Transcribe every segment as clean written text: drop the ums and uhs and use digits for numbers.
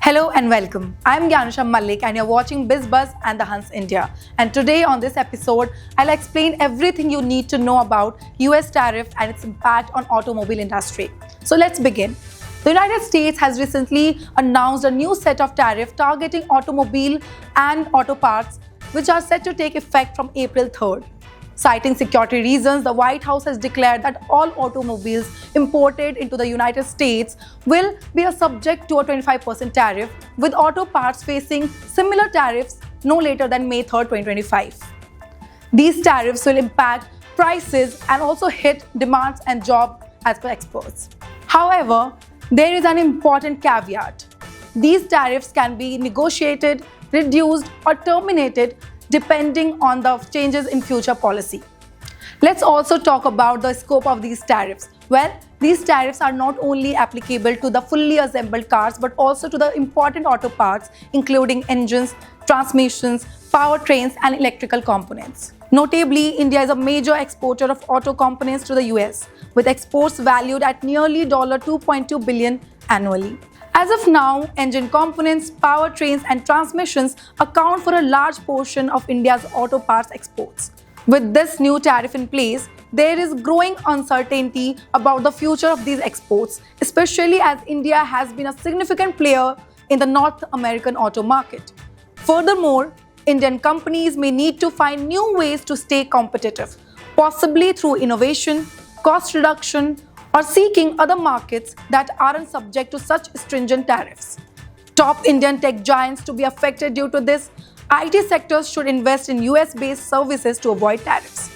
Hello and welcome. I'm Gyanisha Mallick and you're watching BizBuzz and the Hans India. And today on this episode, I'll explain everything you need to know about US tariff and its impact on automobile industry. So let's begin. The United States has recently announced a new set of tariffs targeting automobile and auto parts, which are set to take effect from April 3rd. Citing security reasons, the White House has declared that all automobiles imported into the United States will be subject to a 25% tariff, with auto parts facing similar tariffs no later than May 3rd, 2025. These tariffs will impact prices and also hit demands and jobs as per experts. However, there is an important caveat. These tariffs can be negotiated, reduced, or terminated depending on the changes in future policy. Let's also talk about the scope of these tariffs. Well, these tariffs are not only applicable to the fully assembled cars but also to the important auto parts including engines, transmissions, powertrains and electrical components. Notably, India is a major exporter of auto components to the US, with exports valued at nearly $2.2 billion annually. As of now, engine components, powertrains and transmissions account for a large portion of India's auto parts exports. With this new tariff in place, there is growing uncertainty about the future of these exports, especially as India has been a significant player in the North American auto market. Furthermore, Indian companies may need to find new ways to stay competitive, possibly through innovation, cost reduction, or seeking other markets that aren't subject to such stringent tariffs. Top Indian tech giants to be affected due to this, IT sectors should invest in US-based services to avoid tariffs.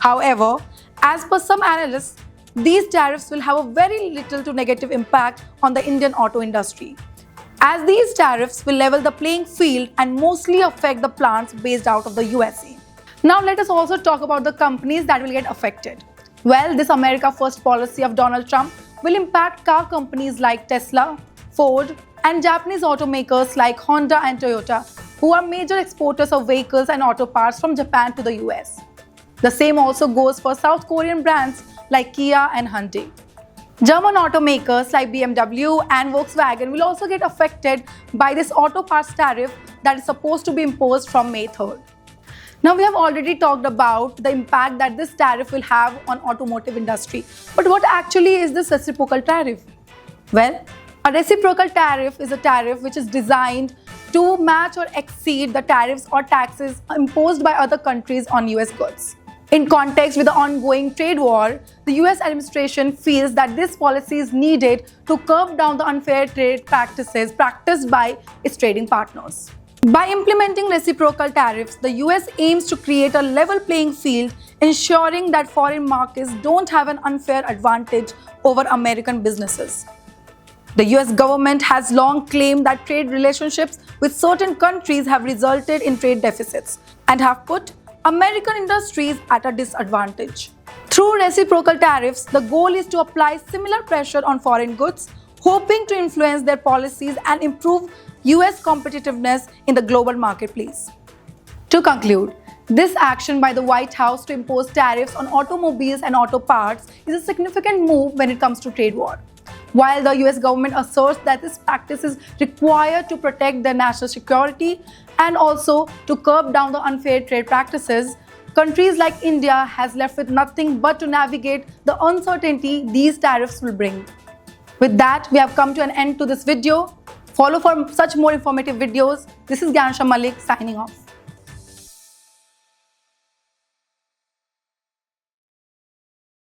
However, as per some analysts, these tariffs will have a very little to negative impact on the Indian auto industry, as these tariffs will level the playing field and mostly affect the plants based out of the USA. Now let us also talk about the companies that will get affected. Well, this America First policy of Donald Trump will impact car companies like Tesla, Ford, and Japanese automakers like Honda and Toyota, who are major exporters of vehicles and auto parts from Japan to the US. The same also goes for South Korean brands like Kia and Hyundai. German automakers like BMW and Volkswagen will also get affected by this auto parts tariff that is supposed to be imposed from May 3rd. Now, we have already talked about the impact that this tariff will have on automotive industry. But what actually is this reciprocal tariff? Well, a reciprocal tariff is a tariff which is designed to match or exceed the tariffs or taxes imposed by other countries on US goods. In context with the ongoing trade war, the US administration feels that this policy is needed to curb down the unfair trade practices practiced by its trading partners. By implementing reciprocal tariffs, the US aims to create a level playing field, ensuring that foreign markets don't have an unfair advantage over American businesses. The US government has long claimed that trade relationships with certain countries have resulted in trade deficits and have put American industries at a disadvantage. Through reciprocal tariffs, the goal is to apply similar pressure on foreign goods, hoping to influence their policies and improve US competitiveness in the global marketplace. To conclude, this action by the White House to impose tariffs on automobiles and auto parts is a significant move when it comes to trade war. While the US government asserts that this practice is required to protect their national security and also to curb down the unfair trade practices, countries like India has left with nothing but to navigate the uncertainty these tariffs will bring. With that, we have come to an end to this video. Follow for such more informative videos. This is Gyanisha Mallick signing off.